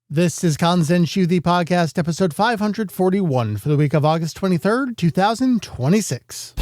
This is Kanzenshuu, the podcast, episode 541 for the week of August 23rd, 2026.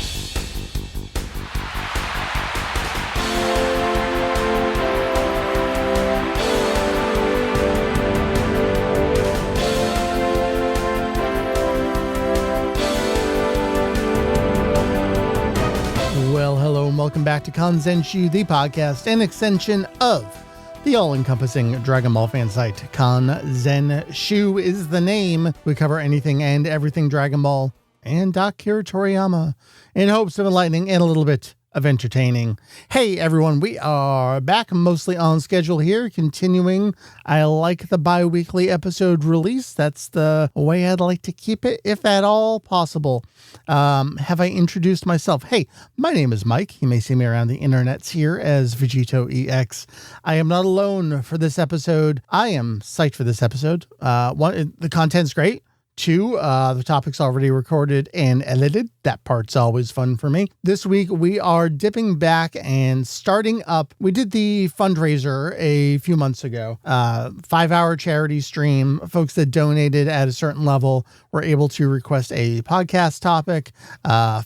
Well, hello and welcome back to Kanzenshuu, the podcast, an extension of the all-encompassing Dragon Ball fan site. Kanzenshuu is the name. We cover anything and everything Dragon Ball and Akira Toriyama in hopes of enlightening and a little bit of entertaining. Hey everyone, we are back mostly on schedule here, continuing. I like the bi-weekly episode release. That's the way I'd like to keep it, if at all possible. Have I introduced myself? Hey, my name is Mike. You may see me around the internets here as Vegito EX. I am not alone for this episode. I am psyched for this episode. One, the content's great. Two, the topic's already recorded and edited. That part's always fun for me. This week, we are dipping back and starting up. We did the fundraiser a few months ago. 5-hour charity stream. Folks that donated at a certain level were able to request a podcast topic.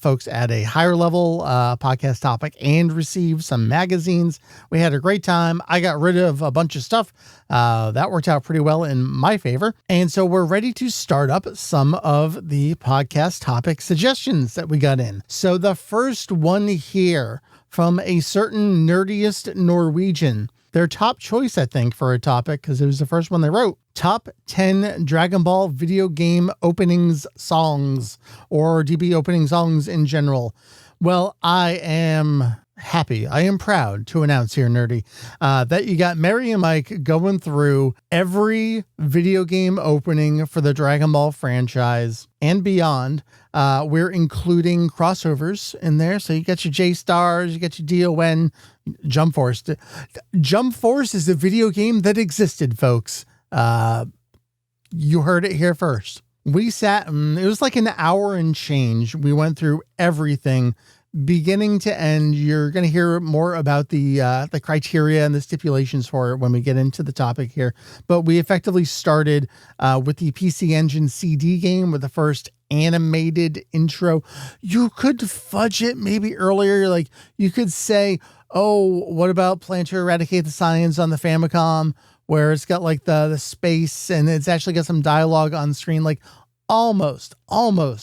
Folks at a higher level podcast topic and receive some magazines. We had a great time. I got rid of a bunch of stuff. That worked out pretty well in my favor. And so we're ready to start up some of the podcast topic suggestions that we got in. So the first one here from a certain Nerdiest Norwegian, their top choice, I think, for a topic, because it was the first one they wrote, top 10 Dragon Ball video game openings songs, or DB opening songs in general. Well, I am happy. I am proud to announce here, Nerdy, that you got Mary and Mike going through every video game opening for the Dragon Ball franchise and beyond. We're including crossovers in there. So you got your J-Stars, you got your DON, Jump Force. Jump Force is a video game that existed, folks. You heard it here first. We sat, it was like an hour and change. We went through everything beginning to end. You're going to hear more about the criteria and the stipulations for it when we get into the topic here. But we effectively started with the PC Engine CD game with the first animated intro. You could fudge it maybe earlier. Like you could say, oh, what about Plan to Eradicate the Science on the Famicom, where it's got like the space and it's actually got some dialogue on screen, like almost,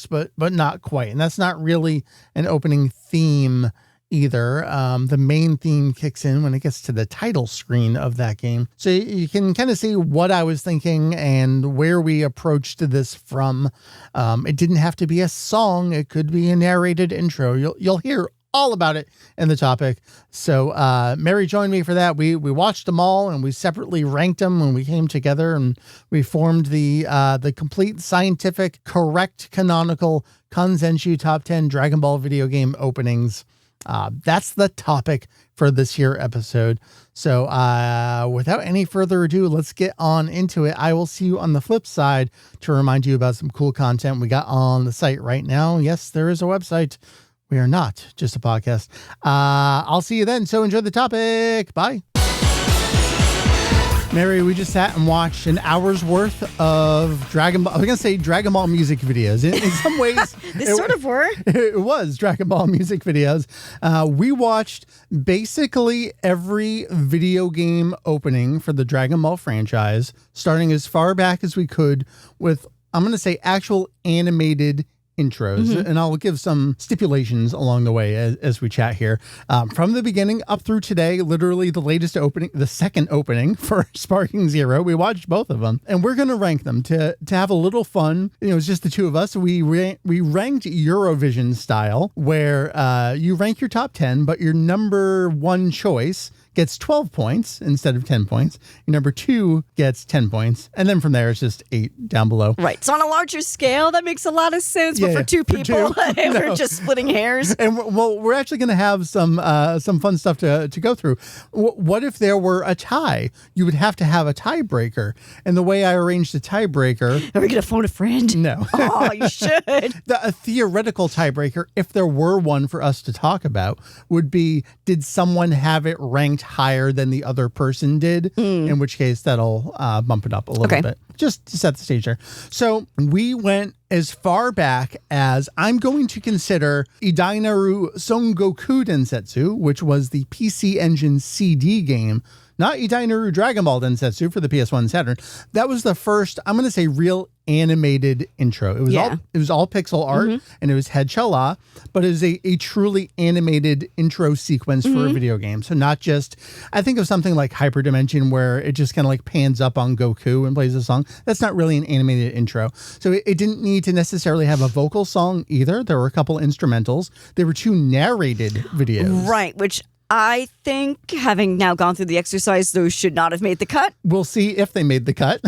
but not quite. And that's not really an opening theme either. The main theme kicks in when it gets to the title screen of that game. So you can kind of see what I was thinking and where we approached this from. It didn't have to be a song. It could be a narrated intro. You'll hear all about it in the topic. So Mary joined me for that. We watched them all and we separately ranked them when we came together, and we formed the complete scientific, correct, canonical Kanzenshuu top 10 Dragon Ball video game openings. That's the topic for this here episode. So without any further ado, let's get on into it. I will see you on the flip side to remind you about some cool content we got on the site right now. Yes, there is a website. We are not just a podcast. I'll see you then. So enjoy the topic. Bye. Mary, we just sat and watched an hour's worth of Dragon Ball. I was going to say Dragon Ball music videos. In some ways, sort of were. It was Dragon Ball music videos. We watched basically every video game opening for the Dragon Ball franchise, starting as far back as we could with, I'm going to say, actual animated intros, and I'll give some stipulations along the way as we chat here. From the beginning up through today, literally the latest opening, the second opening for Sparking Zero. We watched both of them, and we're going to rank them to have a little fun. You know, it's just the two of us. We ranked Eurovision style, where you rank your top 10, but your number one choice gets 12 points instead of 10 points. Your number 2 gets 10 points. And then from there, it's just 8 down below. Right. So on a larger scale, that makes a lot of sense. But for two people, we're just splitting hairs. And we're actually going to have some fun stuff to go through. What if there were a tie? You would have to have a tiebreaker. And the way I arranged the tiebreaker... Are we going to phone a friend? No. Oh, you should. A theoretical tiebreaker, if there were one for us to talk about, would be, did someone have it ranked higher than the other person did, in which case that'll bump it up a little bit, just to set the stage there. So we went as far back as I'm going to consider Idainaru Son Goku Densetsu, which was the PC Engine CD game. Not Idainaru Dragon Ball Densetsu for the PS1 and Saturn. That was the first, I'm going to say, real animated intro. It was all pixel art, and it was head chala, but it was a truly animated intro sequence for a video game. So not just, I think of something like Hyperdimension where it just kind of like pans up on Goku and plays a song. That's not really an animated intro. So it didn't need to necessarily have a vocal song either. There were a couple instrumentals. There were 2 narrated videos. Right, which I think, having now gone through the exercise, those should not have made the cut. We'll see if they made the cut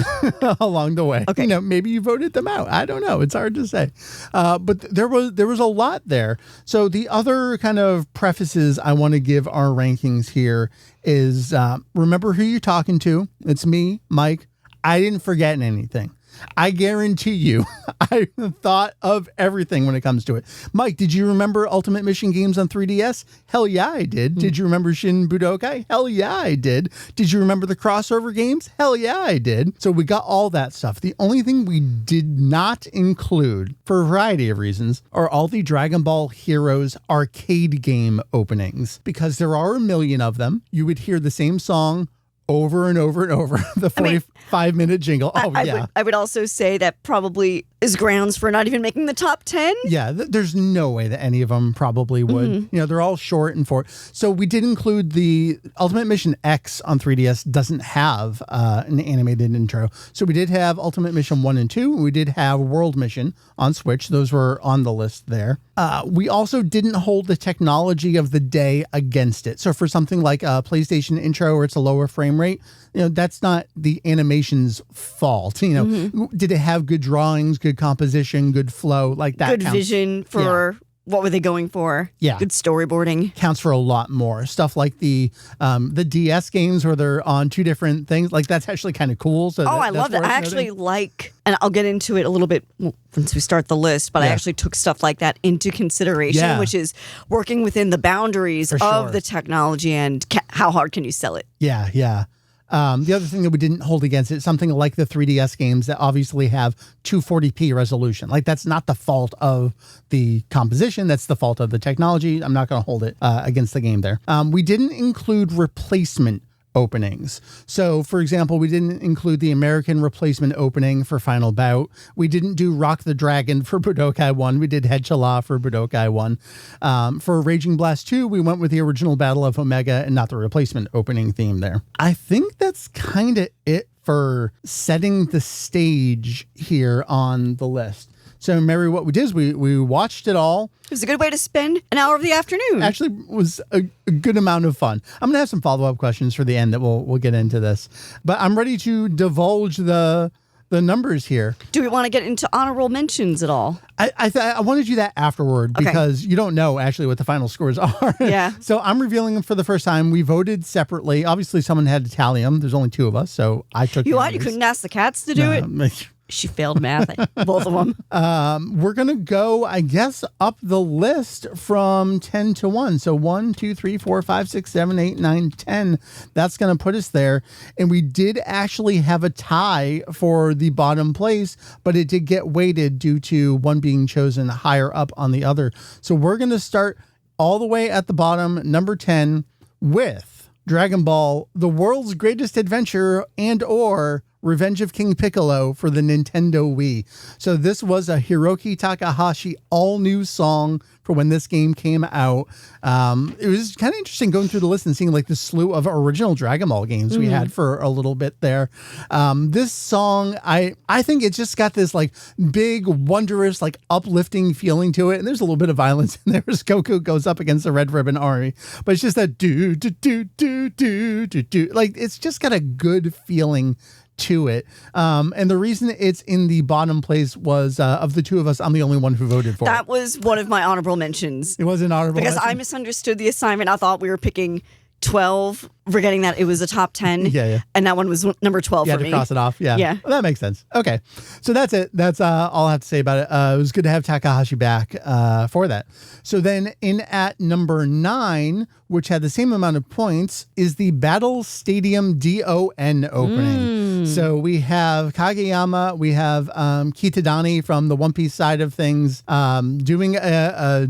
along the way. Okay. Maybe you voted them out. I don't know. It's hard to say. But there was a lot there. So the other kind of prefaces I want to give our rankings here is remember who you're talking to. It's me, Mike. I didn't forget anything. I guarantee you, I thought of everything when it comes to it. Mike, did you remember Ultimate Mission games on 3DS? Hell yeah, I did. Did you remember Shin Budokai? Hell yeah, I did. Did you remember the crossover games? Hell yeah, I did. So we got all that stuff. The only thing we did not include, for a variety of reasons, are all the Dragon Ball Heroes arcade game openings. Because there are a million of them. You would hear the same song over and over and over, the 45-minute jingle. I would also say that probably is grounds for not even making the top 10. Yeah, there's no way that any of them probably would. They're all short and so we did include the Ultimate Mission X on 3DS doesn't have an animated intro. So we did have Ultimate Mission 1 and 2. We did have World Mission on Switch. Those were on the list there. We also didn't hold the technology of the day against it. So for something like a PlayStation intro where it's a lower frame rate, that's not the animation's fault. Did it have good drawings, good composition, good flow, like that? Good vision for what were they going for? Yeah. Good storyboarding. Counts for a lot more. Stuff like the DS games where they're on 2 different things. Like that's actually kind of cool. So I love that. I actually like, and I'll get into it a little bit once we start the list, but I actually took stuff like that into consideration, which is working within the boundaries of the technology and how hard can you sell it? Yeah, yeah. The other thing that we didn't hold against it, something like the 3DS games that obviously have 240p resolution. Like that's not the fault of the composition. That's the fault of the technology. I'm not going to hold it against the game there. We didn't include replacement openings. So, for example, we didn't include the American replacement opening for Final Bout. We didn't do Rock the Dragon for Budokai 1. We did Head Chala for Budokai 1. For Raging Blast 2, we went with the original Battle of Omega and not the replacement opening theme there. I think that's kind of it for setting the stage here on the list. So, Mary, what we did is we watched it all. It was a good way to spend an hour of the afternoon. Actually, was a good amount of fun. I'm going to have some follow-up questions for the end that we'll get into this. But I'm ready to divulge the numbers here. Do we want to get into honorable mentions at all? I want to do that afterward because you don't know actually what the final scores are. Yeah. So I'm revealing them for the first time. We voted separately. Obviously, someone had to tally them. There's only 2 of us, so I took. You couldn't ask the cats to do it? She failed math, both of them. We're going to go, I guess, up the list from 10 to 1. So 1, 2, 3, 4, 5, 6, 7, 8, 9, 10. That's going to put us there. And we did actually have a tie for the bottom place, but it did get weighted due to one being chosen higher up on the other. So we're going to start all the way at the bottom, number 10, with Dragon Ball, The World's Greatest Adventure and/or Revenge of King Piccolo for the Nintendo Wii. So this was a Hiroki Takahashi all-new song for when this game came out. It was kind of interesting going through the list and seeing like the slew of original Dragon Ball games we had for a little bit there. This song, I think it just got this like big, wondrous, like uplifting feeling to it. And there's a little bit of violence in there as Goku goes up against the Red Ribbon Army. But it's just that do, do, do, do, do, do, do. Like it's just got a good feeling to it. And the reason it's in the bottom place was of the 2 of us, I'm the only one who voted for that it. was one of my honorable mentions. It was an honorable because mention. I misunderstood the assignment. I thought we were picking 12, forgetting that it was a top 10. Yeah. And that one was number 12 for me. To cross it off. Yeah. Well, that makes sense. Okay. So that's it. That's all I have to say about it. It was good to have Takahashi back for that. So then in at number 9, which had the same amount of points, is the Battle Stadium DON opening. So we have Kageyama, we have Kitadani from the One Piece side of things doing a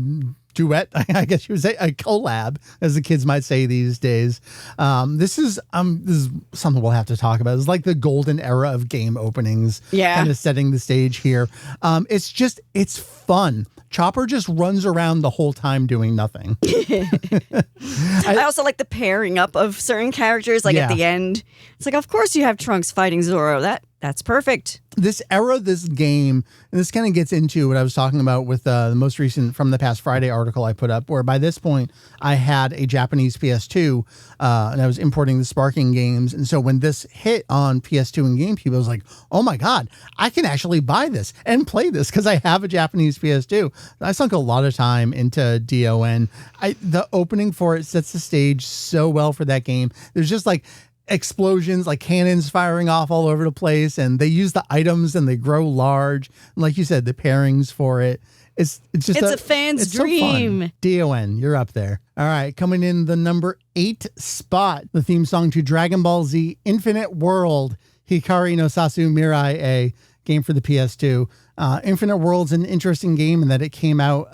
duet, I guess you would say, a collab, as the kids might say these days. This is something we'll have to talk about. It's like the golden era of game openings, kind of setting the stage here. It's fun. Chopper just runs around the whole time doing nothing. I also like the pairing up of certain characters, like at the end. It's like, of course you have Trunks fighting Zoro. That's perfect. This era, this game, and this kind of gets into what I was talking about with the most recent From the Past Friday article I put up, where by this point I had a Japanese PS2 and I was importing the Sparking games. And so when this hit on PS2 and GameCube, I was like, oh my God, I can actually buy this and play this because I have a Japanese PS2. I sunk a lot of time into DON. The opening for it sets the stage so well for that game. There's just like explosions, like cannons firing off all over the place, and they use the items and they grow large. And like you said, the pairings for it. It's a fan's dream. So DON, you're up there. All right, coming in the number 8 spot, the theme song to Dragon Ball Z Infinite World, Hikari no Sasu Mirai A, game for the PS2. Infinite World's an interesting game in that it came out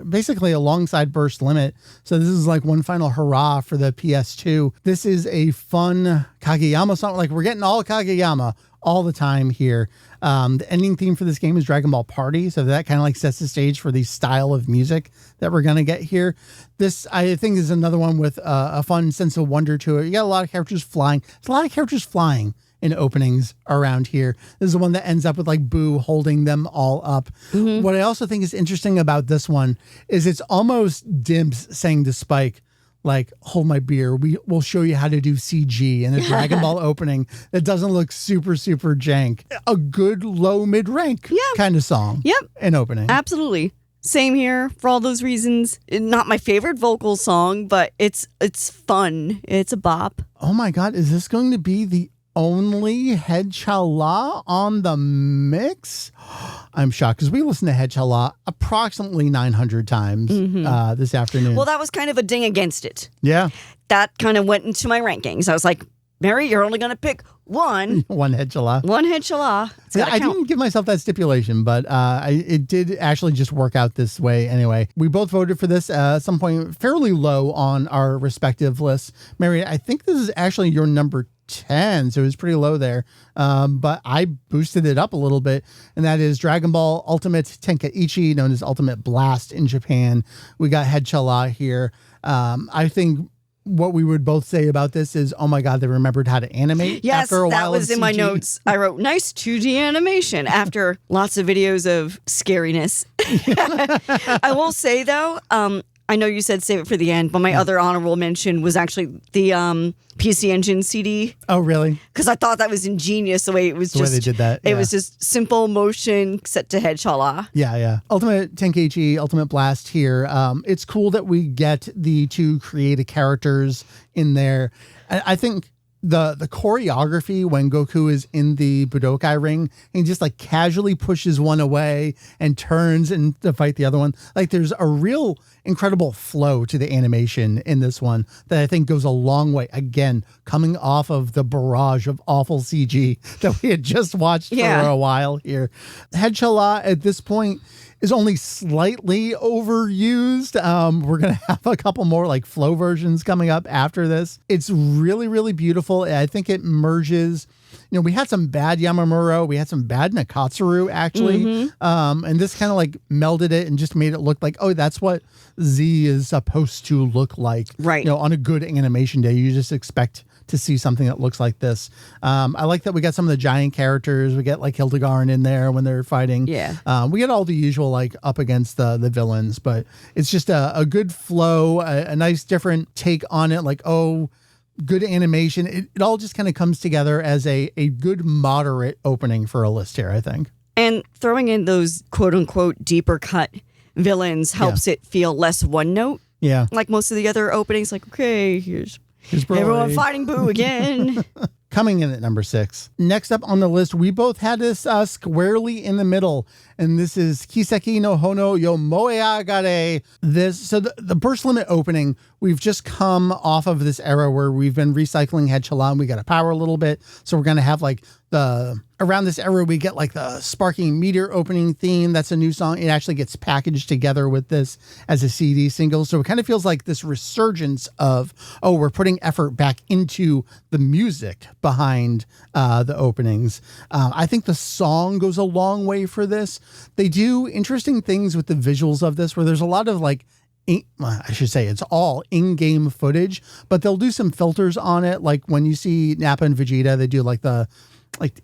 basically alongside Burst Limit. So this is like one final hurrah for the PS2. This is a fun Kageyama song. Like, we're getting all Kageyama all the time here. The ending theme for this game is Dragon Ball Party. So that kind of like sets the stage for the style of music that we're going to get here. This, I think, is another one with a fun sense of wonder to it. You got a lot of characters flying. There's a lot of characters flying in openings around here. This is the one that ends up with like Boo holding them all up. Mm-hmm. What I also think is interesting about this one is it's almost Dibbs saying to Spike, like, hold my beer. We'll show you how to do CG in a Dragon Ball opening that doesn't look super, super jank. A good low mid-rank kind of song. Yep. And opening. Absolutely. Same here for all those reasons. Not my favorite vocal song, but it's fun. It's a bop. Oh my God. Is this going to be the only Head Chala on the mix? I'm shocked because we listened to Head Chala approximately 900 times this afternoon. Well, that was kind of a ding against it. Yeah. That kind of went into my rankings. I was like, Mary, you're only going to pick one. One Head Chala. One Head Chala. I didn't give myself that stipulation, but it did actually just work out this way anyway. We both voted for this at some point fairly low on our respective lists. Mary, I think this is actually your number 10, so it was pretty low there, but I boosted it up a little bit, and that is Dragon Ball Ultimate Tenkaichi, known as Ultimate Blast in Japan. We got Head Chala here. I think what we would both say about this is, oh my God, they remembered how to animate after a while. Yes, that was in my notes. I wrote, nice 2D animation after lots of videos of scariness. I will say, though, I know you said save it for the end, but my other honorable mention was actually the PC Engine CD. Oh, really? Because I thought that was ingenious the way it was the way they did that. It was just simple motion set to Head Chala. Yeah. Ultimate Tenkaichi, Ultimate Blast here. It's cool that we get the two creative characters in there. I think the choreography when Goku is in the Budokai ring and he just like casually pushes one away and turns and to fight the other one. Like, there's a real incredible flow to the animation in this one that I think goes a long way. Again, coming off of the barrage of awful CG that we had just watched for a while here. Head Chala at this point is only slightly overused. We're going to have a couple more like flow versions coming up after this. It's really, really beautiful. I think it merges, we had some bad Yamamuro. We had some bad Nakatsuru, actually. And this kind of like melded it and just made it look like, oh, that's what Z is supposed to look like. Right. On a good animation day, you just expect to see something that looks like this. I like that we got some of the giant characters. We get like Hildegard in there when they're fighting. Yeah. We get all the usual like up against the villains, but it's just a good flow, a nice different take on it. Like, oh, good animation. It all just kind of comes together as a good moderate opening for a list here, I think. And throwing in those quote unquote deeper cut villains helps it feel less one note. Yeah. Like most of the other openings, like, okay, here's Everyone fighting Boo again. Coming in at number 6. Next up on the list, we both had this squarely in the middle, and this is Kiseki no Hono yo Moeagare. The Burst Limit opening, we've just come off of this era where we've been recycling Head Chalan. We got to power a little bit, so we're going to have like around this era, we get like the Sparking Meteor opening theme. That's a new song. It actually gets packaged together with this as a CD single. So it kind of feels like this resurgence of, we're putting effort back into the music behind the openings. I think the song goes a long way for this. They do interesting things with the visuals of this, where there's a lot of like, I should say it's all in-game footage, but they'll do some filters on it. Like when you see Nappa and Vegeta, they do like the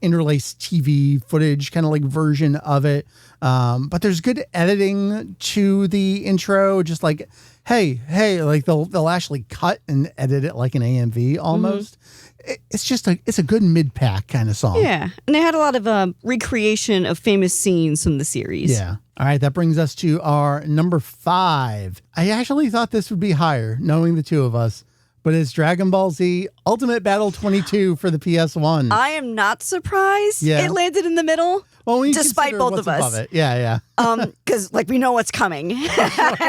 interlaced TV footage kind of like version of it. But there's good editing to the intro. Just like, hey, like they'll actually cut and edit it like an AMV almost. Mm-hmm. It's a good mid-pack kind of song. Yeah. And they had a lot of recreation of famous scenes from the series. Yeah. All right. That brings us to our number 5. I actually thought this would be higher, knowing the two of us. But it's Dragon Ball Z Ultimate Battle 22 for the PS1. I am not surprised it landed in the middle, despite both of us. It. Yeah. Because we know what's coming. And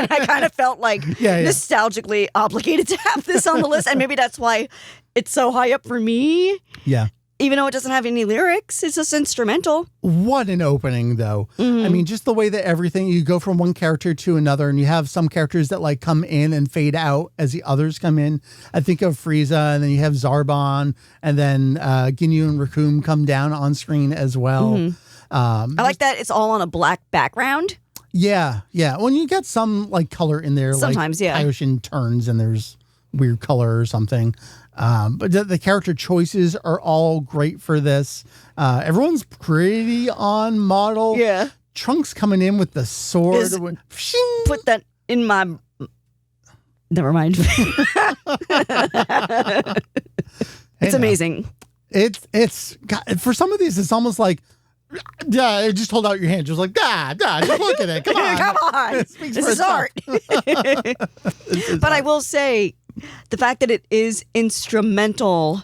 I kind of felt nostalgically obligated to have this on the list. And maybe that's why it's so high up for me. Yeah. Even though it doesn't have any lyrics, it's just instrumental. What an opening, though. Mm-hmm. I mean, just the way that everything, you go from one character to another, and you have some characters that come in and fade out as the others come in. I think of Frieza, and then you have Zarbon, and then Ginyu and Raccoon come down on screen as well. Mm-hmm. I like that it's all on a black background. Yeah. When you get some color in there, sometimes, Kaioshin turns and there's weird color or something. But the character choices are all great for this. Everyone's pretty on model. Yeah. Trunks coming in with the sword. Put that in my... Never mind. It's amazing. It's God, for some of these, it's almost like, just hold out your hand. Just like, just look at it. Come on. Come on. This is art. But I will say, the fact that it is instrumental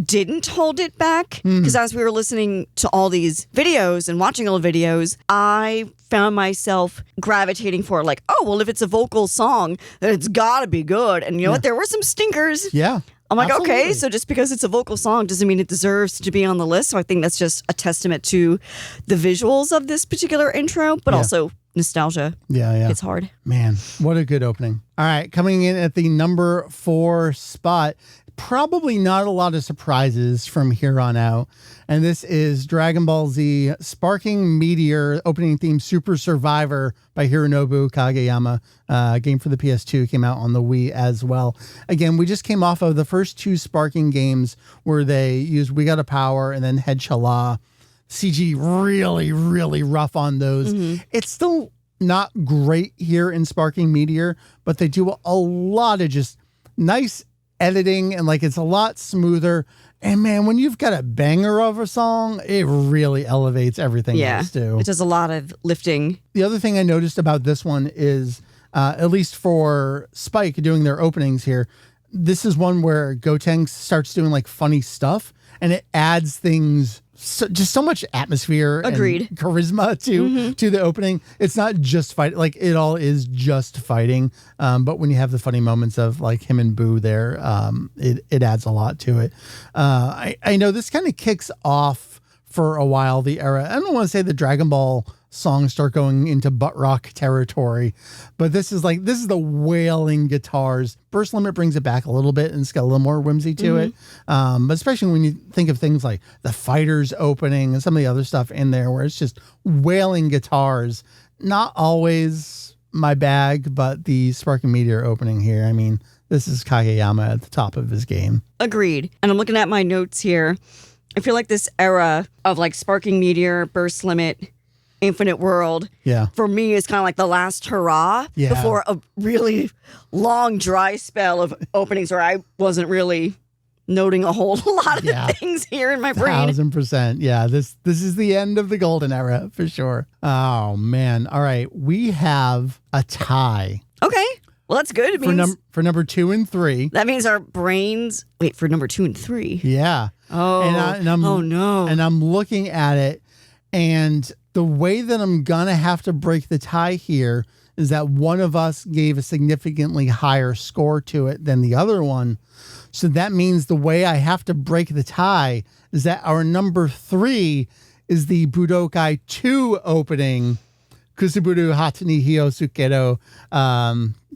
didn't hold it back. Because as we were listening to all these videos and watching all the videos, I found myself gravitating for if it's a vocal song, then it's got to be good. And you know what? There were some stinkers. Yeah. I'm like, absolutely. Okay, so just because it's a vocal song doesn't mean it deserves to be on the list. So I think that's just a testament to the visuals of this particular intro, but also nostalgia. Yeah. It's hard. Man, what a good opening. All right, coming in at the number 4 spot, probably not a lot of surprises from here on out. And this is Dragon Ball Z Sparking Meteor opening theme Super Survivor by Hironobu Kageyama. Game for the PS2, came out on the Wii as well. Again, we just came off of the first 2 Sparking games where they used We Gotta Power and then Head Chala. CG really, really rough on those. Mm-hmm. It's still not great here in Sparking Meteor, but they do a lot of just nice editing and it's a lot smoother. And man, when you've got a banger of a song, it really elevates everything else too. It does a lot of lifting. The other thing I noticed about this one is, at least for Spike doing their openings here, this is one where Gotenks starts doing funny stuff and it adds things. Just so much atmosphere and charisma to the opening. It's not just fight, it all is just fighting. But when you have the funny moments of him and Boo there, it adds a lot to it. I know this kind of kicks off for a while the era. I don't want to say the Dragon Ball songs start going into butt rock territory, but this is the wailing guitars. Burst Limit brings it back a little bit and it's got a little more whimsy to it. But especially when you think of things like the Fighters opening and some of the other stuff in there where it's just wailing guitars. Not always my bag, but the Sparking Meteor opening here, I mean, this is Kageyama at the top of his game. Agreed. And I'm looking at my notes here. I feel like this era of Sparking Meteor, Burst Limit, Infinite World, for me is kind of the last hurrah before a really long dry spell of openings where I wasn't really noting a whole lot of things here in my brain. 1000%. Yeah, this is the end of the golden era for sure. Oh man. All right, we have a tie. Okay. Well, that's good. It means for number 2 and 3. That means our brains... Wait, for number 2 and 3? Yeah. Oh, oh no. And I'm looking at it, and the way that I'm going to have to break the tie here is that one of us gave a significantly higher score to it than the other one. So that means the way I have to break the tie is that our number 3 is the Budokai 2 opening, Kusuburu Hatani Hiyosukero.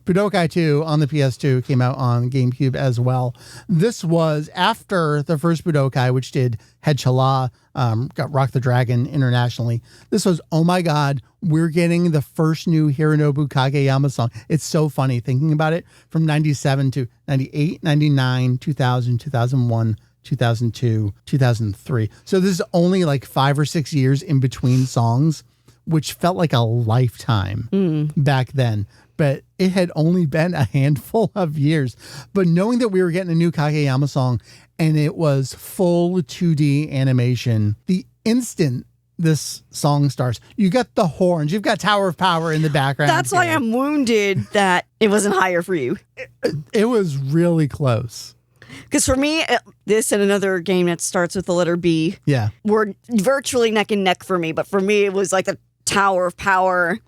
Budokai 2 on the PS2 came out on GameCube as well. This was after the first Budokai, which did Head Chala, got Rock the Dragon internationally. This was, oh my God, we're getting the first new Hironobu Kageyama song. It's so funny thinking about it, from 97 to 98, 99, 2000, 2001, 2002, 2003. So this is only like 5 or 6 years in between songs, which felt like a lifetime back then. But it had only been a handful of years. But knowing that we were getting a new Kageyama song and it was full 2D animation, the instant this song starts, you got the horns, you've got Tower of Power in the background. That's why I'm wounded that it wasn't higher for you. It was really close. Because for me, this and another game that starts with the letter B were virtually neck and neck for me. But for me, it was like the Tower of Power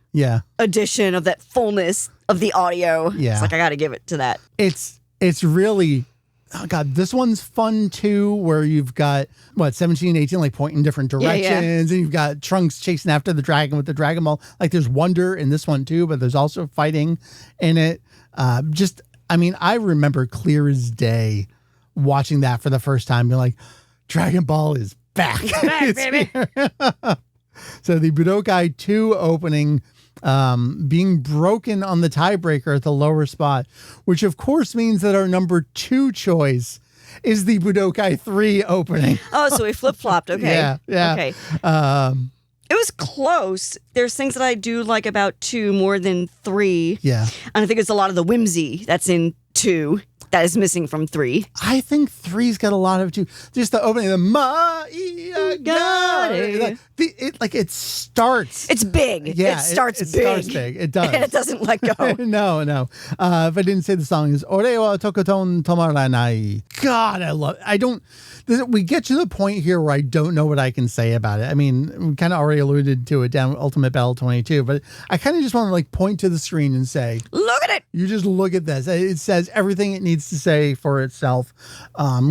edition of that fullness of the audio. Yeah. It's like, I got to give it to that. It's really, oh God, this one's fun too, where you've got, 17, 18, like pointing different directions, and you've got Trunks chasing after the dragon with the Dragon Ball. Like there's wonder in this one too, but there's also fighting in it. I remember clear as day watching that for the first time, being like, Dragon Ball is back. It's back, baby. So the Budokai 2 opening being broken on the tiebreaker at the lower spot, which of course means that our number 2 choice is the Budokai 3 opening. Oh, so we flip-flopped. Okay. Yeah. Okay. It was close. There's things that I do like about 2 more than 3. Yeah. And I think it's a lot of the whimsy that's in 2 that is missing from 3. I think 3's got a lot of 2. Just the opening, the Ma-ia got it. It starts. It's big. Yeah, it starts big. It starts big. It does. And it doesn't let go. No. If I didn't say the song is Ore wa Tokoton Tomaranai. God, I love it. We get to the point here where I don't know what I can say about it. I mean, we kind of already alluded to it down Ultimate Battle 22, but I kind of just want to point to the screen and say, look at it. You just look at this. It says everything it needs to say for itself.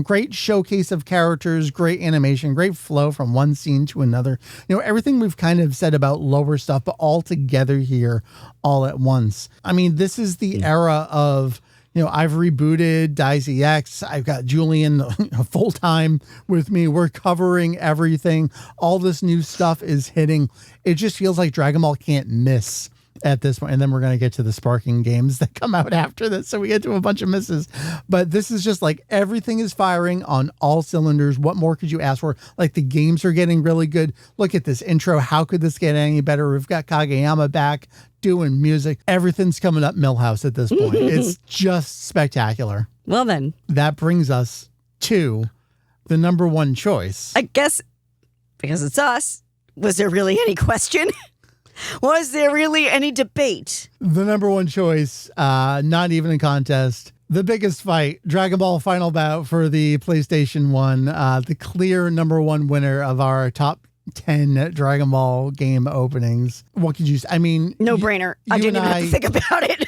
Great showcase of characters, great animation, great flow from one scene to another. Everything we've kind of said about lower stuff, but all together here, all at once. I mean, this is the era of, I've rebooted Daisy X. I've got Julian full time with me. We're covering everything. All this new stuff is hitting. It just feels like Dragon Ball can't miss at this point. And then we're going to get to the sparking games that come out after this. So we get to a bunch of misses. But this is just like everything is firing on all cylinders. What more could you ask for? Like the games are getting really good. Look at this intro. How could this get any better? We've got Kageyama back doing music. Everything's coming up Millhouse at this point. It's just spectacular. Well then. That brings us to the number 1 choice. I guess because it's us, was there really any question? Was there really any debate? The number 1 choice, not even a contest. The biggest fight, Dragon Ball Final Bout for the PlayStation 1. The clear number 1 winner of our top 10 Dragon Ball game openings. What could you say? I mean, no brainer. I didn't even have to think about it.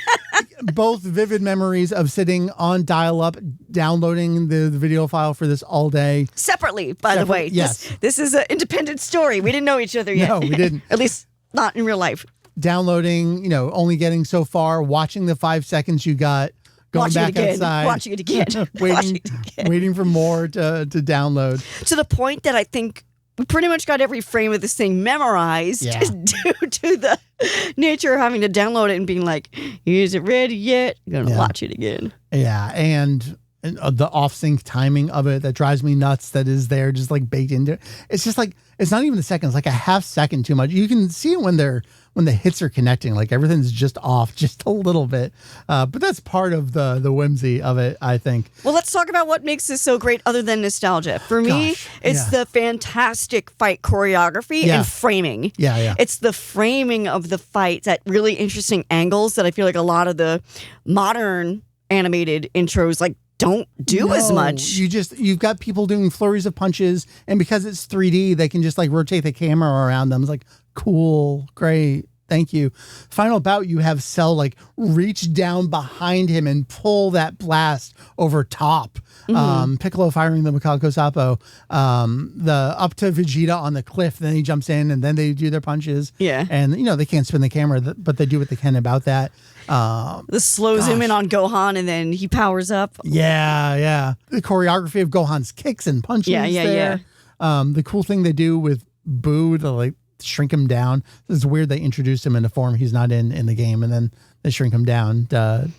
Both vivid memories of sitting on dial-up, downloading the video file for this all day. Separately, by the way. Yes. This is an independent story. We didn't know each other yet. No, we didn't. At least not in real life. Downloading, only getting so far, watching the 5 seconds you got, going back outside. Watching it again. Waiting for more to download. To the point that I think we pretty much got every frame of this thing memorized due to the nature of having to download it and being like, is it ready yet? I'm going to watch it again. Yeah, and the off-sync timing of it that drives me nuts that is there just like baked into it. It's just like, it's not even a second. It's like a half second too much. You can see it when the hits are connecting, like everything's just off just a little bit. But that's part of the whimsy of it, I think. Well, let's talk about what makes this so great other than nostalgia. For me, it's the fantastic fight choreography and framing. Yeah. It's the framing of the fights at really interesting angles that I feel like a lot of the modern animated intros like don't do as much. You've got people doing flurries of punches, and because it's 3D, they can just like rotate the camera around them. It's like, cool, great, thank you. Final bout, you have Cell like reach down behind him and pull that blast over top. Piccolo firing the Makako Sapo, the up to Vegeta on the cliff, then he jumps in and then they do their punches. Yeah. And they can't spin the camera, but they do what they can about that. The slow zoom in on Gohan and then he powers up. Yeah. The choreography of Gohan's kicks and punches there. The cool thing they do with Boo to like shrink him down. It's weird they introduced him in a form he's not in the game, and then they shrink him down to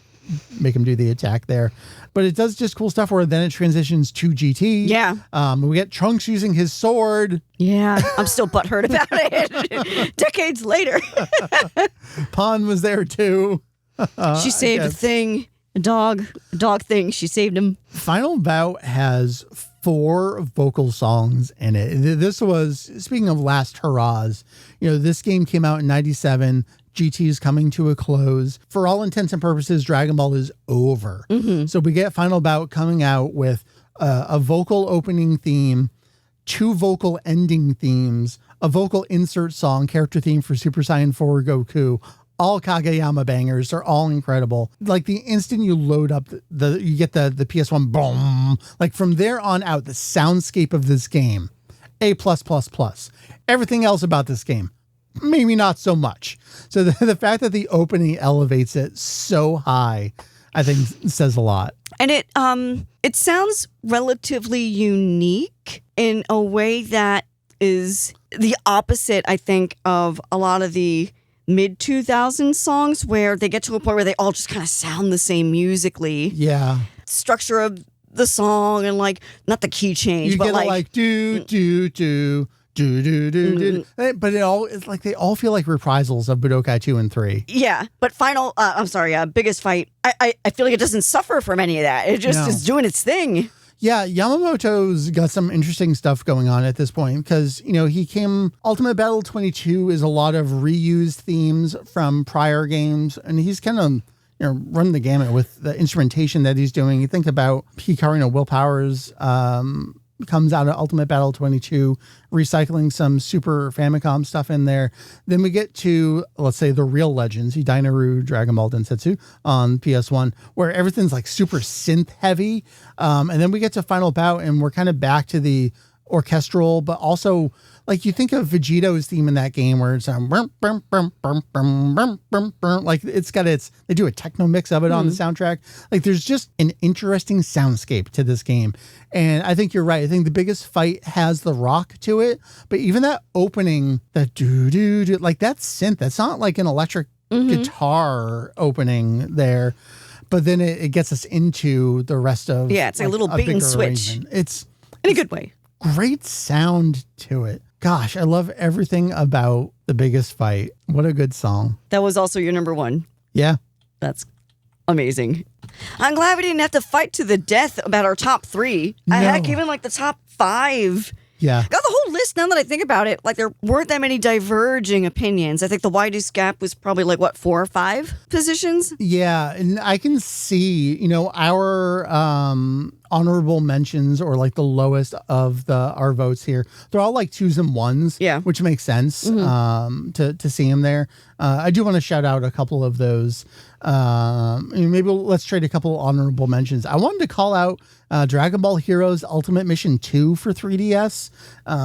make him do the attack there. But it does just cool stuff where then it transitions to GT. Yeah. We get Trunks using his sword. Yeah. I'm still butthurt about it. Decades later. Pan was there too. She saved a thing. A dog thing. She saved him. Final Bout has 4 vocal songs in it. This was, speaking of last hurrahs, this game came out in 97. GT is coming to a close. For all intents and purposes, Dragon Ball is over. So we get Final Bout coming out with a vocal opening theme, 2 vocal ending themes, a vocal insert song, character theme for Super Saiyan 4 Goku. All Kageyama bangers. They're all incredible. Like the instant you load up you get the PS1, boom. Like from there on out, the soundscape of this game, A+++. Everything else about this game, maybe not so much. So the fact that the opening elevates it so high, I think says a lot. And it sounds relatively unique in a way that is the opposite, I think, of a lot of the mid-2000s songs where they get to a point where they all just kind of sound the same musically. Yeah. Structure of the song and like, not the key change, but like do. But it's like they all feel like reprisals of Budokai 2 and 3. Yeah. But biggest fight, I feel like it doesn't suffer from any of that. It just is doing its thing. Yeah, Yamamoto's got some interesting stuff going on at this point because, Ultimate Battle 22 is a lot of reused themes from prior games, and he's kind of, run the gamut with the instrumentation that he's doing. You think about Hikaru no Willpower's comes out of Ultimate Battle 22, recycling some Super Famicom stuff in there. Then we get to, let's say, the real legends, Dainaru Dragon Ball Densetsu on PS1, where everything's like super synth heavy. And then we get to Final Bout and we're kind of back to the orchestral, but also like you think of Vegeto's theme in that game where it's like it's got they do a techno mix of it on the soundtrack. Like there's just an interesting soundscape to this game. And I think you're right. I think the biggest fight has the rock to it, but even that opening, that do like that synth, that's not like an electric guitar opening there. But then it gets us into the rest of it's like a little bait and switch. Arrangement. It's in a good way. Great sound to it. Gosh, I love everything about The Biggest Fight. What a good song. That was also your number 1. Yeah. That's amazing. I'm glad we didn't have to fight to the death about our top 3. No. Heck, even like the top 5. Yeah. Got the whole list now that I think about it. Like there weren't that many diverging opinions. I think the widest gap was probably like 4 or 5 positions. Yeah. And I can see, our honorable mentions or like the lowest of our votes here. They're all like 2s and 1s. Yeah. Which makes sense to see them there. I do want to shout out a couple of those. Maybe let's trade a couple honorable mentions. I wanted to call out Dragon Ball Heroes Ultimate Mission 2 for 3DS.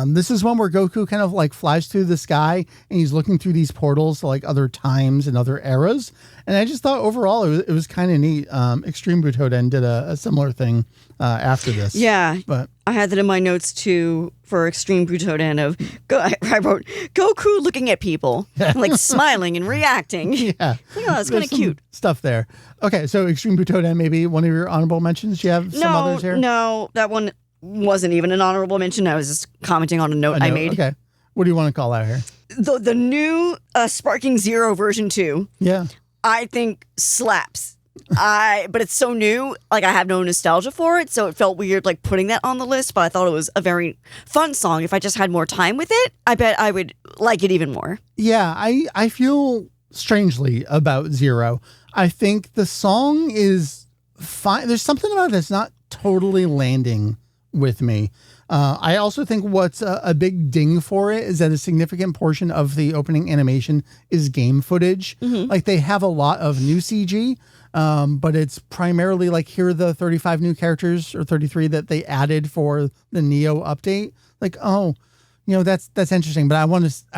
This is one where Goku kind of like flies through the sky and he's looking through these portals to like other times and other eras. And I just thought overall it was kind of neat. Extreme Butoden did a similar thing after this. Yeah. But I had that in my notes too for Extreme Butoden of, I wrote, Goku looking at people, like smiling and reacting. Yeah. Oh, that's kind of cute. Stuff there. Okay, so Extreme Butoden, maybe one of your honorable mentions? Do you have some others here? No, that one wasn't even an honorable mention. I was just commenting on a note I made. Okay. What do you want to call out here? The new Sparking Zero version 2, Yeah. I think slaps. But it's so new, like I have no nostalgia for it, so it felt weird like putting that on the list, but I thought it was a very fun song. If I just had more time with it, I bet I would like it even more. Yeah, I feel strangely about Zero. I think the song is fine. There's something about it that's not totally landing with me. I also think what's a big ding for it is that a significant portion of the opening animation is game footage. Mm-hmm. Like they have a lot of new CG, but it's primarily like here are the 35 new characters or 33 that they added for the Neo update. Like, oh, that's interesting, but I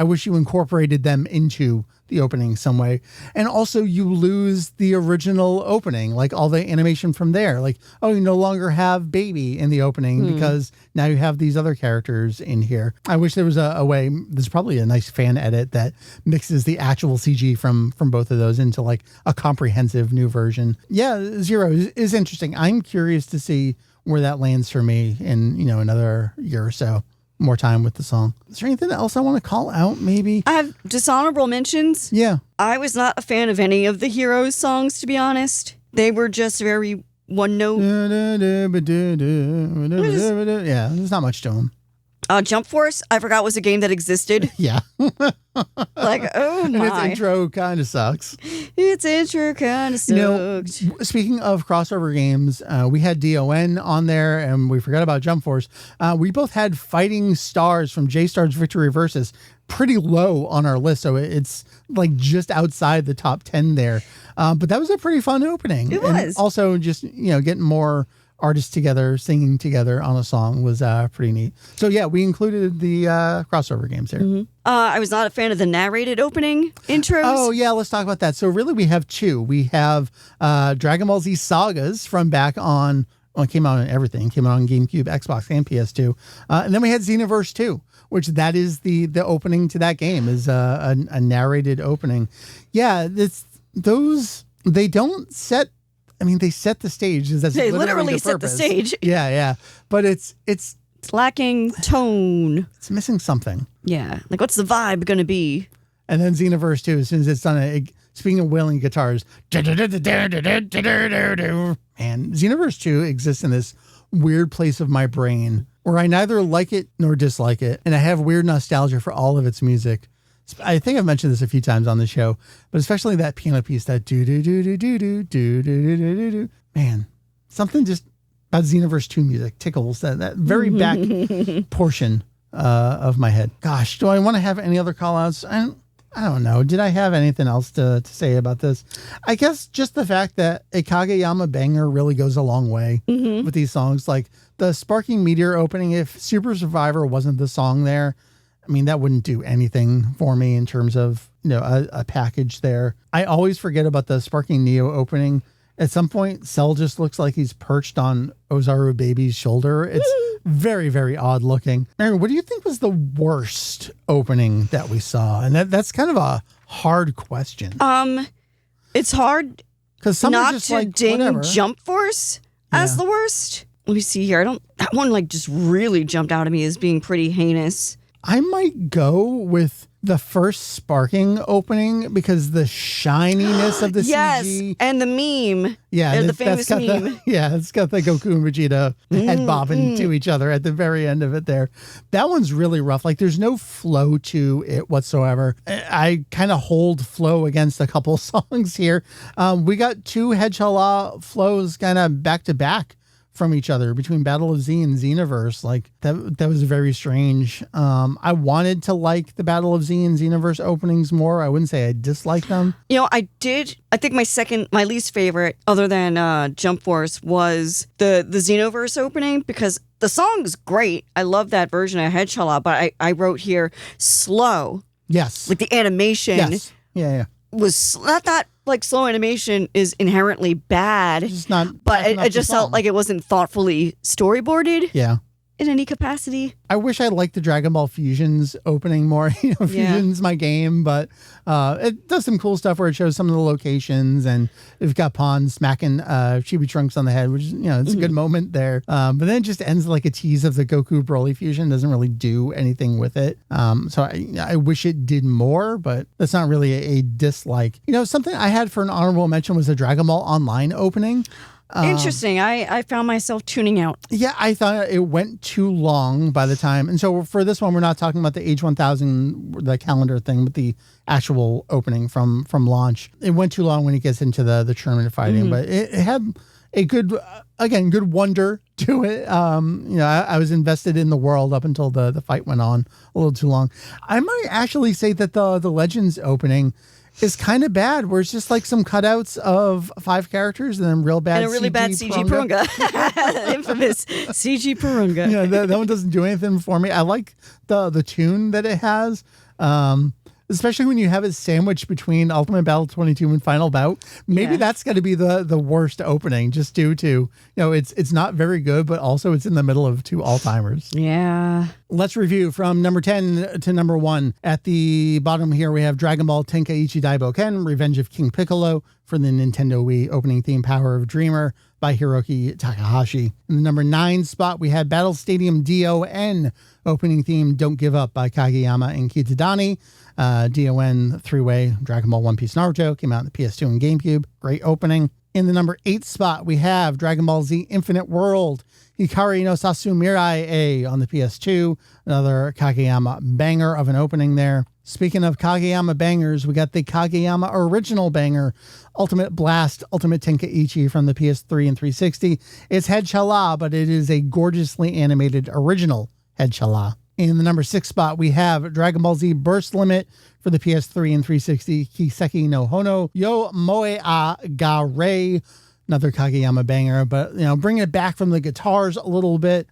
wish you incorporated them into the opening some way. And also you lose the original opening, like all the animation from there. Like, oh, you no longer have Baby in the opening because now you have these other characters in here. I wish there was a way, there's probably a nice fan edit that mixes the actual CG from both of those into like a comprehensive new version. Yeah, Zero is interesting. I'm curious to see where that lands for me in, another year or so. More time with the song. Is there anything else I want to call out, maybe? I have dishonorable mentions. Yeah. I was not a fan of any of the Heroes songs, to be honest. They were just very one note. Yeah, there's not much to them. Jump Force, I forgot was a game that existed. Yeah. Like, oh my. And its intro kind of sucks. Its intro kind of sucked. Speaking of crossover games, we had DON on there and we forgot about Jump Force. We both had Fighting Stars from J-Star's Victory Versus pretty low on our list. So it's like just outside the top 10 there. But that was a pretty fun opening. It was. And also just, getting more artists together, singing together on a song was pretty neat. So yeah, we included the crossover games here. Mm-hmm. I was not a fan of the narrated opening intros. Oh yeah, let's talk about that. So really we have two. We have Dragon Ball Z Sagas from back on, well, it came out on everything. It came out on GameCube, Xbox, and PS2. And then we had Xenoverse 2, which that is the opening to that game, is a narrated opening. Yeah, they don't set, they set the stage. They literally set the stage. Yeah. But it's lacking tone. It's missing something. Yeah. Like, what's the vibe going to be? And then Xenoverse 2, as soon as it's done, speaking of wailing guitars, man, Xenoverse 2 exists in this weird place of my brain where I neither like it nor dislike it. And I have weird nostalgia for all of its music. I think I've mentioned this a few times on the show, but especially that piano piece, that do-do-do-do-do-do-do-do-do-do-do. Man, something just about Xenoverse 2 music tickles that very back portion of my head. Gosh, do I want to have any other call outs? I don't know. Did I have anything else to say about this? I guess just the fact that a Kageyama banger really goes a long way with these songs. Like the Sparking Meteor opening, if Super Survivor wasn't the song there, that wouldn't do anything for me in terms of, a package there. I always forget about the Sparking Neo opening. At some point, Cell just looks like he's perched on Ozaru Baby's shoulder. It's very, very odd looking. Mary, what do you think was the worst opening that we saw? And that's kind of a hard question. It's hard because not just to like, ding whatever. Jump Force as the worst. Let me see here. That one just really jumped out at me as being pretty heinous. I might go with the first Sparking opening because the shininess of the CG. And the meme. Yeah. The famous meme. It's got the Goku and Vegeta head bobbing to each other at the very end of it there. That one's really rough. Like there's no flow to it whatsoever. I kind of hold flow against a couple songs here. We got two Hedgehog flows kind of back to back from each other between Battle of Z and Xenoverse. Like that was very strange. I wanted to like the Battle of Z and Xenoverse openings more. I wouldn't say I disliked them. I did. I think my least favorite other than Jump Force was the Xenoverse opening because the song's great. I love that version of Hedgehog, but I wrote here slow. Yes. Like the animation. Yes. Yeah. was not that like slow animation is inherently bad. It's just not, but it just felt like it wasn't thoughtfully storyboarded. Yeah. In any capacity. I wish I liked the Dragon Ball Fusions opening more. Fusion's my game, but it does some cool stuff where it shows some of the locations, and we've got Pawn smacking Chibi Trunks on the head, which is, it's a good moment there. But then it just ends like a tease of the Goku Broly fusion. Doesn't really do anything with it. So I wish it did more, but that's not really a dislike. Something I had for an honorable mention was the Dragon Ball Online opening. Interesting. I found myself tuning out. Yeah, I thought it went too long by the time. And so for this one, we're not talking about the Age 1000, the calendar thing, but the actual opening from launch. It went too long when it gets into the tournament fighting, but it had a good wonder to it. I was invested in the world up until the fight went on a little too long. I might actually say that the Legends opening is kind of bad, where it's just like some cutouts of 5 characters and then real bad and a really bad CG Purunga. Infamous CG Purunga. Yeah, that one doesn't do anything for me. I like the tune that it has, especially when you have it sandwiched between Ultimate Battle 22 and Final Bout. Maybe that's got to be the worst opening, just due to, it's not very good, but also it's in the middle of 2 all-timers. Yeah. Let's review from number 10 to number 1. At the bottom here, we have Dragon Ball Tenkaichi Daiboken, Revenge of King Piccolo for the Nintendo Wii opening theme Power of Dreamer by Hiroki Takahashi. In the number 9 spot, we had Battle Stadium DON opening theme Don't Give Up by Kageyama and Kitadani. DON 3-way Dragon Ball One Piece Naruto came out in the PS2 and GameCube. Great opening. In the number 8 spot, we have Dragon Ball Z Infinite World Hikari no Sasumirai A on the PS2. Another Kageyama banger of an opening there. Speaking of Kageyama bangers, we got the Kageyama original banger, Ultimate Blast Ultimate Tenkaichi from the PS3 and 360. It's Head Chala, but it is a gorgeously animated original Head Chala. In the number 6 spot, we have Dragon Ball Z Burst Limit for the PS3 and 360, Kiseki no Hono Yo Moe a Gare. Another Kageyama banger, but, bring it back from the guitars a little bit.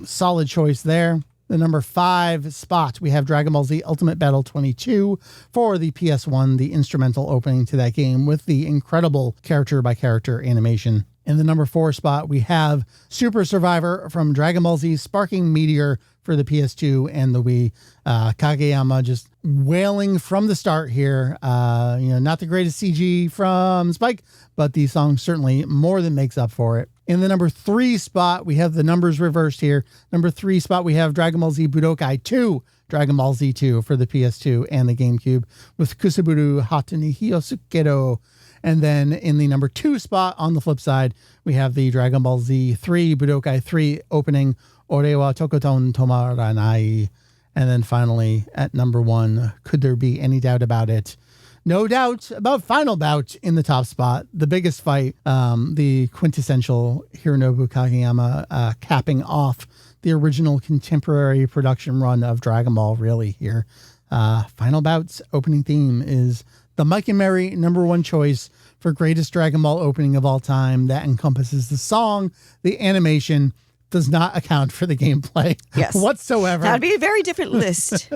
Solid choice there. The number 5 spot, we have Dragon Ball Z Ultimate Battle 22 for the PS1, the instrumental opening to that game with the incredible character-by-character animation. In the number 4 spot, we have Super Survivor from Dragon Ball Z Sparking Meteor for the PS2 and the Wii. Kageyama just wailing from the start here. Not the greatest CG from Spike, but the song certainly more than makes up for it. In the number 3 spot, we have the numbers reversed here. Number 3 spot, we have Dragon Ball Z Budokai 2, Dragon Ball Z 2 for the PS2 and the GameCube with Kusaburu Hatani Hiyosukero. And then in the number 2 spot, on the flip side, we have the Dragon Ball Z 3 Budokai 3 opening, Ore wa Tokoton Tomaranai. And then finally, at number 1, could there be any doubt about it? No doubt about Final Bout in the top spot. The biggest fight, the quintessential Hironobu Kageyama capping off the original contemporary production run of Dragon Ball really here. Final Bout's opening theme is the Mike and Mary number 1 choice for greatest Dragon Ball opening of all time. That encompasses the song, the animation, does not account for the gameplay whatsoever. That'd be a very different list.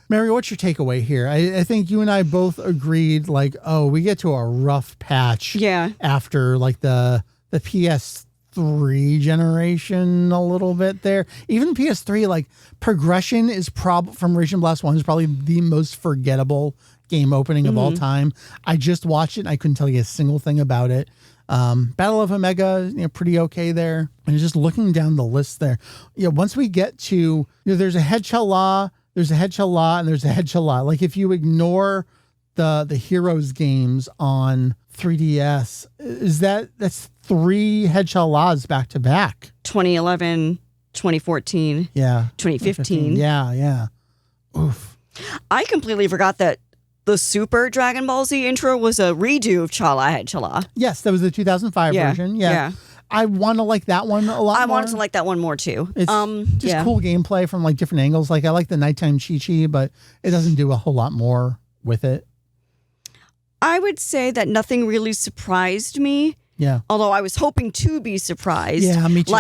Mary, what's your takeaway here? I think you and I both agreed, we get to a rough patch after the PS3 generation a little bit there. Even PS3, progression is from Raging Blast 1 is probably the most forgettable game opening of all time. I just watched it and I couldn't tell you a single thing about it. Battle of Omega, pretty okay there. And just looking down the list there, once we get to, there's a Head Chala, there's a Head Chala, and there's a Head Chala. If you ignore the Heroes games on 3DS, that's 3 Head Chalas back to back. 2011, 2014, 2015. Yeah. Oof. I completely forgot that the Super Dragon Ball Z intro was a redo of Chala Head Chala. Yes, that was the 2005 version. Yeah. I want to like that one a lot more. I wanted to like that one more too. It's just cool gameplay from different angles. I like the nighttime Chi-Chi, but it doesn't do a whole lot more with it. I would say that nothing really surprised me. Yeah. Although I was hoping to be surprised. Yeah, me too.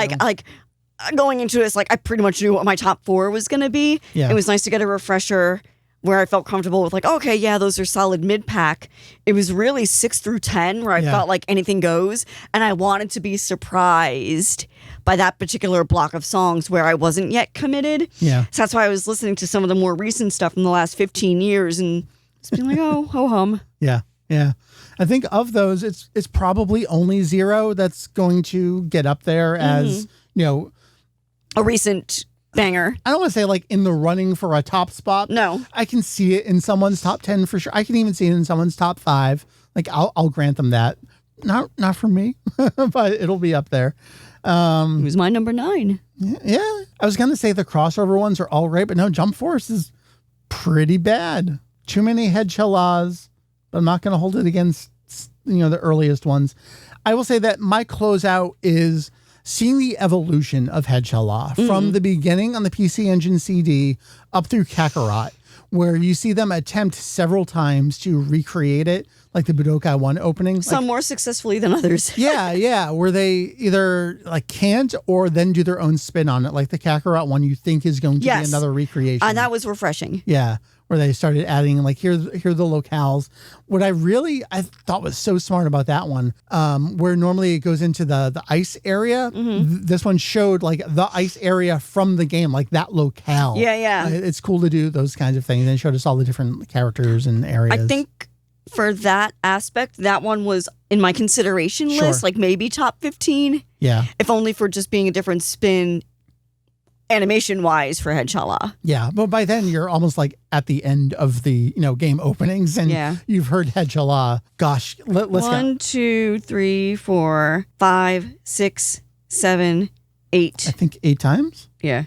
Going into this, I pretty much knew what my top 4 was going to be. Yeah. It was nice to get a refresher where I felt comfortable with like, okay, yeah, those are solid mid-pack. It was really 6 through 10 where I felt like anything goes. And I wanted to be surprised by that particular block of songs where I wasn't yet committed. Yeah. So that's why I was listening to some of the more recent stuff from the last 15 years and just being like, oh, ho-hum. Yeah. Yeah. I think of those, it's probably only Zero that's going to get up there as, a recent banger. I don't want to say like in the running for a top spot. No. I can see it in someone's top 10 for sure. I can even see it in someone's top 5. Like I'll grant them that. Not for me, but it'll be up there. It was my number 9. Yeah. I was going to say the crossover ones are all right, but no, Jump Force is pretty bad. Too many head chalas. I'm not going to hold it against, the earliest ones. I will say that my closeout is seeing the evolution of Head Chala from the beginning on the PC Engine CD up through Kakarot, where you see them attempt several times to recreate it, like the Budokai 1 opening. Some more successfully than others. Yeah, where they either like can't or then do their own spin on it, like the Kakarot one you think is going to be another recreation. And that was refreshing. Yeah. Where they started adding like here are the locales. What I thought was so smart about that one, where normally it goes into the ice area. This one showed like the ice area from the game, like that locale. Yeah. It's cool to do those kinds of things. And it showed us all the different characters and areas. I think for that aspect, that one was in my consideration list, like maybe top 15. Yeah. If only for just being a different spin animation wise for Head Chala. Yeah, but by then you're almost like at the end of the game openings, and you've heard Head Chala. Gosh, let's 1, 2, 3, 4, 5, 6, 7, 8. I think 8 times. Yeah,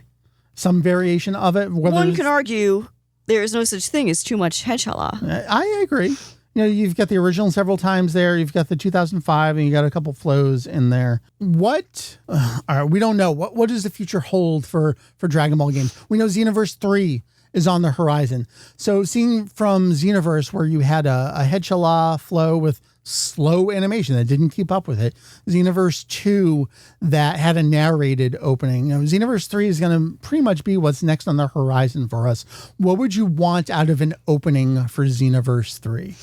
some variation of it. One can argue there is no such thing as too much Head Chala. I agree. You've got the original several times there. You've got the 2005, and you got a couple flows in there. What? All right, we don't know. What does the future hold for Dragon Ball games? We know Xenoverse 3 is on the horizon. So seeing from Xenoverse where you had a Head Chala flow with slow animation that didn't keep up with it, Xenoverse 2 that had a narrated opening. Xenoverse 3 is going to pretty much be what's next on the horizon for us. What would you want out of an opening for Xenoverse 3?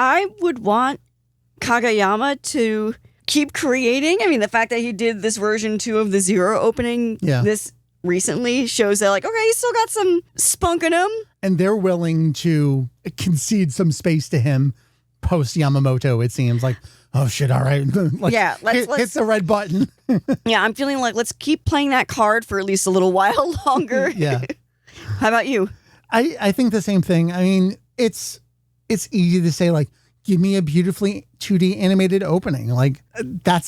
I would want Kageyama to keep creating. I mean, the fact that he did this version 2 of the Zero opening this recently shows that, like, okay, he's still got some spunk in him. And they're willing to concede some space to him post Yamamoto, it seems like. Oh, shit, all right. Let's hit the red button. Yeah, I'm feeling like let's keep playing that card for at least a little while longer. Yeah. How about you? I think the same thing. I mean, it's easy to say, like, give me a beautifully 2D animated opening. Like, that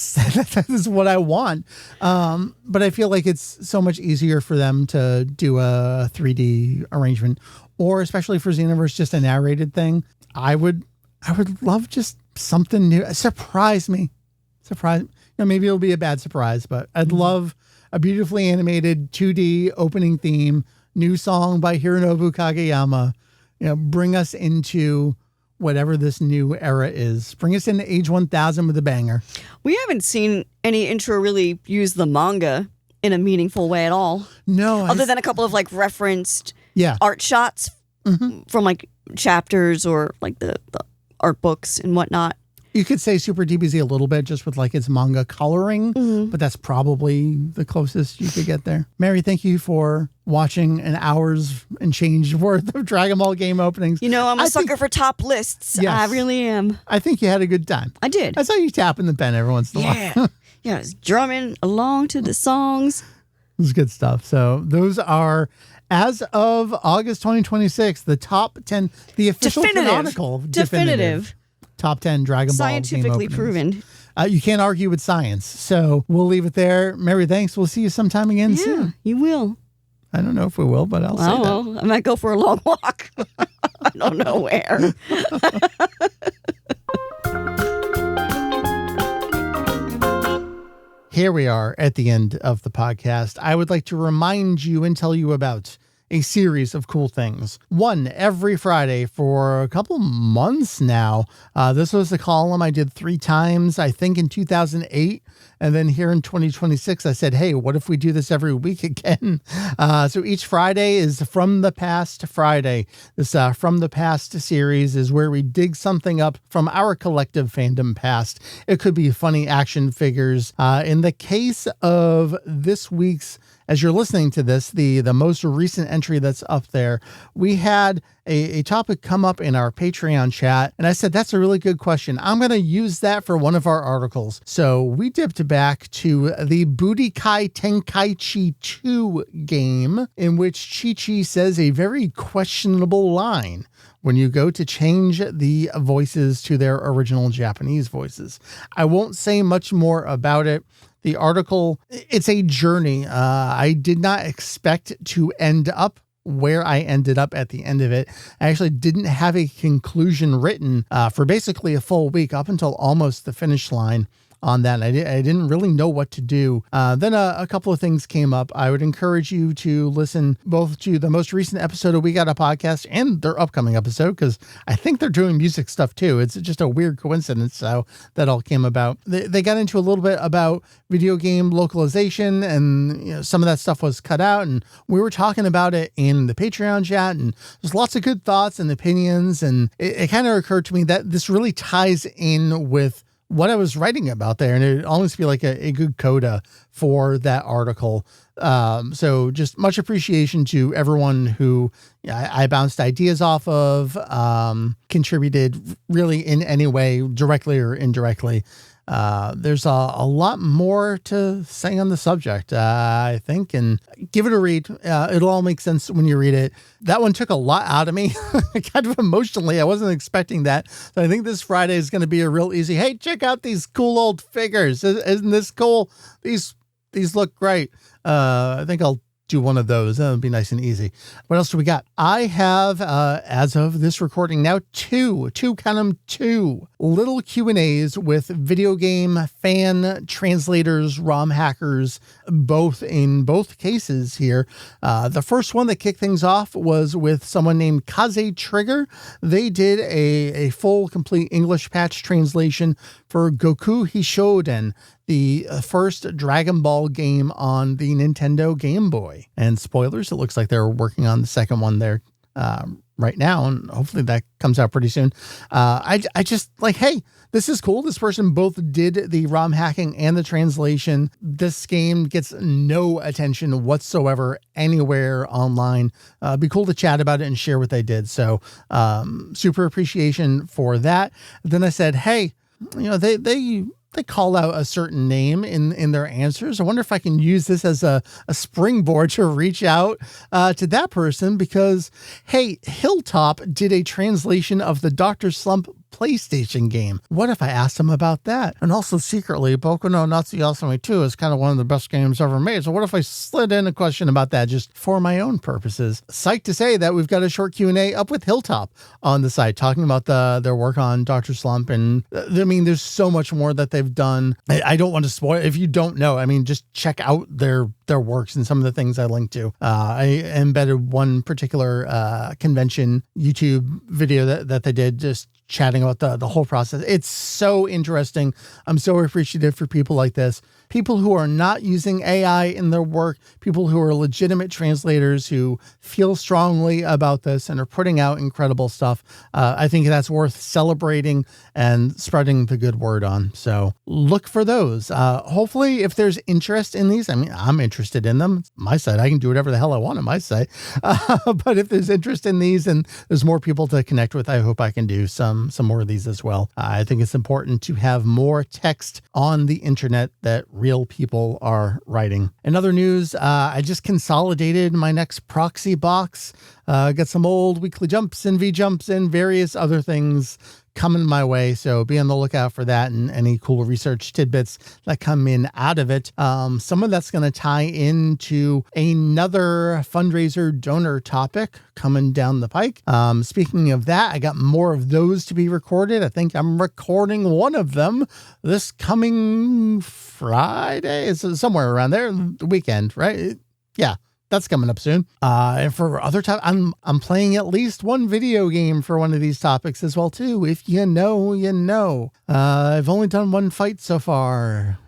is what I want. But I feel like it's so much easier for them to do a 3D arrangement, or especially for Xenoverse, just a narrated thing. I would love just something new. Surprise me. Maybe it'll be a bad surprise, but I'd love a beautifully animated 2D opening theme, new song by Hironobu Kageyama. Bring us into whatever this new era is. Bring us into Age 1000 with a banger. We haven't seen any intro really use the manga in a meaningful way at all. No. Other than a couple of like referenced art shots from like chapters or like the art books and whatnot. You could say Super DBZ a little bit just with like its manga coloring, but that's probably the closest you could get there. Mary, thank you for watching an hour's and change worth of Dragon Ball game openings. I'm a sucker for top lists. Yes, I really am. I think you had a good time. I did. I saw you tapping the pen every once in a while. Yeah, I was drumming along to the songs. It was good stuff. So those are, as of August 2026, the top 10, the official canonical definitive top 10 Dragon Ball scientifically game proven. You can't argue with science. So we'll leave it there. Mary, thanks. We'll see you sometime again soon. You will. I don't know if we will, but I'll say that. Well, I might go for a long walk. I don't know where. Here we are at the end of the podcast. I would like to remind you and tell you about a series of cool things. One every Friday for a couple months now. This was the column I did 3 times, I think in 2008. And then here in 2026, I said, hey, what if we do this every week again? So each Friday is From the Past Friday. This From the Past series is where we dig something up from our collective fandom past. It could be funny action figures. In the case of this week's, as you're listening to this, the most recent entry that's up there, we had a topic come up in our Patreon chat, and I said, that's a really good question. I'm going to use that for one of our articles. So we dipped back to the Budokai Tenkaichi 2 game, in which Chi-Chi says a very questionable line when you go to change the voices to their original Japanese voices. I won't say much more about it. The article, it's a journey. I did not expect to end up where I ended up at the end of it. I actually didn't have a conclusion written for basically a full week up until almost the finish line on that. I didn't really know what to do. Then a couple of things came up. I would encourage you to listen both to the most recent episode of We Got a Podcast and their upcoming episode, because I think they're doing music stuff too. It's just a weird coincidence how that all came about. They got into a little bit about video game localization, and some of that stuff was cut out, and we were talking about it in the Patreon chat, and there's lots of good thoughts and opinions, and it kind of occurred to me that this really ties in with what I was writing about there, and it'd almost be like a good coda for that article. So just much appreciation to everyone who I bounced ideas off of, contributed really in any way, directly or indirectly. There's a lot more to say on the subject, I think, and give it a read. It'll all make sense when you read it. That one took a lot out of me, kind of emotionally. I wasn't expecting that. So I think this Friday is going to be a real easy, hey, check out these cool old figures. Isn't this cool? These look great. I think I'll do one of those. That would be nice and easy. What else do we got? I have, as of this recording now, two little Q&As with video game fan translators, ROM hackers, in both cases here. The first one that kicked things off was with someone named Kaze Trigger. They did a full, complete English patch translation for Goku Hishoden, the first Dragon Ball game on the Nintendo Game Boy. And spoilers, it looks like they're working on the second one there right now, and hopefully that comes out pretty soon. I just like, hey, this is cool. This person both did the ROM hacking and the translation. This game gets no attention whatsoever anywhere online. Be cool to chat about it and share what they did. So super appreciation for that. Then I said, hey, they call out a certain name in their answers. I wonder if I can use this as a springboard to reach out to that person, because, hey, Hilltop did a translation of the Dr. Slump PlayStation game. What if I asked them about that? And also secretly, Boku no Natsume 2 is kind of one of the best games ever made. So what if I slid in a question about that just for my own purposes? Psyched to say that we've got a short Q&A up with Hilltop on the site talking about their work on Dr. Slump. And I mean, there's so much more that they've done. I don't want to spoil. If you don't know, I mean, just check out their works and some of the things I linked to. I embedded one particular convention YouTube video that they did, just chatting about the whole process. It's so interesting. I'm so appreciative for people like this. People who are not using AI in their work, people who are legitimate translators who feel strongly about this and are putting out incredible stuff. I think that's worth celebrating and spreading the good word on. So look for those. Hopefully, if there's interest in these, I mean, I'm interested in them. It's my site. I can do whatever the hell I want on my site. But if there's interest in these and there's more people to connect with, I hope I can do some more of these as well. I think it's important to have more text on the internet that real people are writing. In other news, I just consolidated my next proxy box. Got some old weekly jumps and V-jumps and various other things coming my way. So be on the lookout for that and any cool research tidbits that come in out of it. Some of that's going to tie into another fundraiser donor topic coming down the pike. Speaking of that, I got more of those to be recorded. I think I'm recording one of them this coming Friday. It's somewhere around there, the weekend, right? Yeah. that's coming up soon. And for other topics, I'm playing at least one video game for one of these topics as well too. If you know, you know. I've only done one fight so far.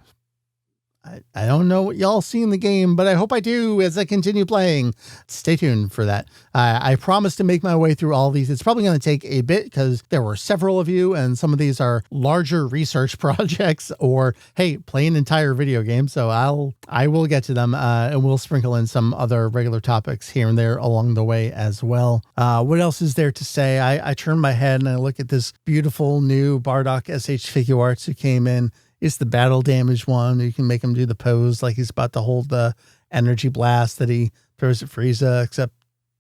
I don't know what y'all see in the game, but I hope I do as I continue playing. Stay tuned for that. I promise to make my way through all these. It's probably going to take a bit because there were several of you, and some of these are larger research projects or, hey, play an entire video game. So I will get to them, and we'll sprinkle in some other regular topics here and there along the way as well. What else is there to say? I turn my head and I look at this beautiful new Bardock SH Figure Arts who came in. It's the battle damage one. You can make him do the pose like he's about to hold the energy blast that he throws at Frieza, except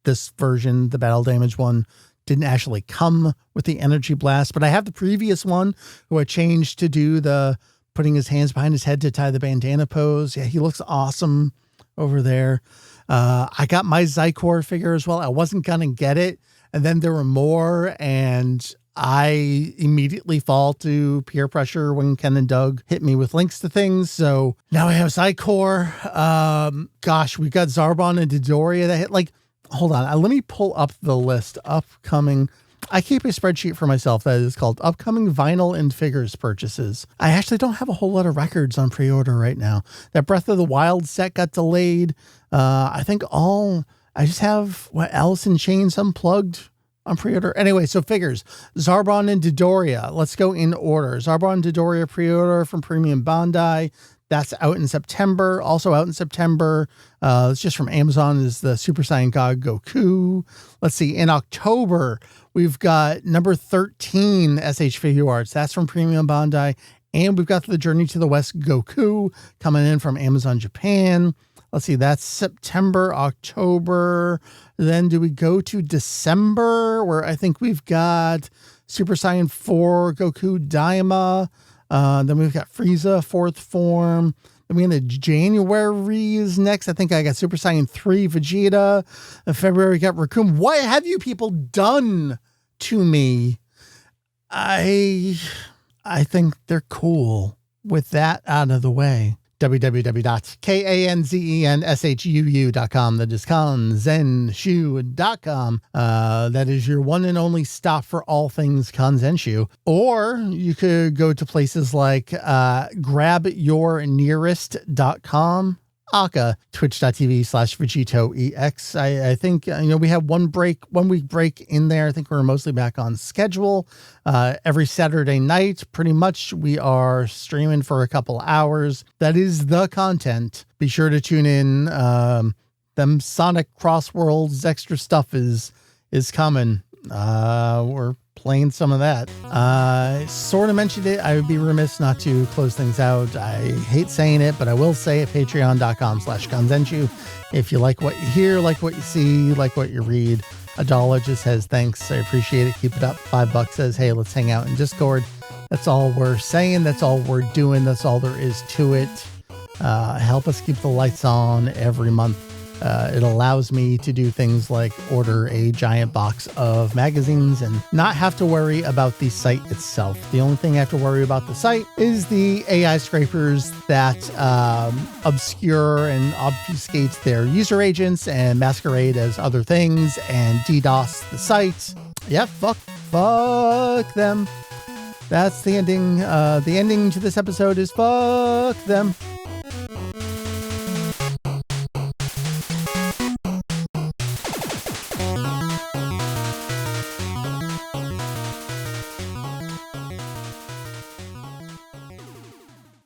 this version, the battle damage one, didn't actually come with the energy blast. But I have the previous one who I changed to do the putting his hands behind his head to tie the bandana pose. Yeah, he looks awesome over there. I got my Zycor figure as well. I wasn't going to get it. And then there were more, and I immediately fall to peer pressure when Ken and Doug hit me with links to things. So now I have Zycor. Gosh, we've got Zarbon and Dodoria that hit. Like, hold on. Let me pull up the list. Upcoming. I keep a spreadsheet for myself that is called upcoming vinyl and figures purchases. I actually don't have a whole lot of records on pre-order right now. That Breath of the Wild set got delayed. I just have Alice in Chains Unplugged on pre-order. Anyway, so figures. Zarbon and Dodoria. Let's go in order. Zarbon and Dodoria pre-order from Premium Bandai. That's out in September. Also out in September, it's just from Amazon, is the Super Saiyan God Goku. Let's see. In October, we've got number 13 SH Figure Arts. That's from Premium Bandai. And we've got the Journey to the West Goku coming in from Amazon Japan. Let's see, that's September, October. Then do we go to December, where I think we've got Super Saiyan 4 Goku Daima. Then we've got Frieza, 4th form. Then we got January is next. I think I got Super Saiyan 3 Vegeta. In February, we got Raccoon. What have you people done to me? I think they're cool. With that out of the way, www.kanzenshuu.com. That is kanzenshuu.com. That is your one and only stop for all things Kanzenshuu. Or you could go to places like grabyournearest.com. Aka, twitch.tv/VegettoEX. I think, we have 1 week break in there. I think we're mostly back on schedule. Every Saturday night, pretty much, we are streaming for a couple hours. That is the content. Be sure to tune in. Them Sonic Crossworlds extra stuff is coming. We're playing some of that. Sort of mentioned it. I would be remiss not to close things out. I hate saying it, but I will say it. Patreon.com/Kanzenshuu. If you like what you hear, like what you see, like what you read, $1 just says thanks. I appreciate it. Keep it up. $5 says, hey, let's hang out in Discord. That's all we're saying. That's all we're doing. That's all there is to it. Help us keep the lights on every month. It allows me to do things like order a giant box of magazines and not have to worry about the site itself. The only thing I have to worry about the site is the AI scrapers that obscure and obfuscate their user agents and masquerade as other things and DDoS the site. Yeah, fuck them. That's the ending. The ending to this episode is fuck them.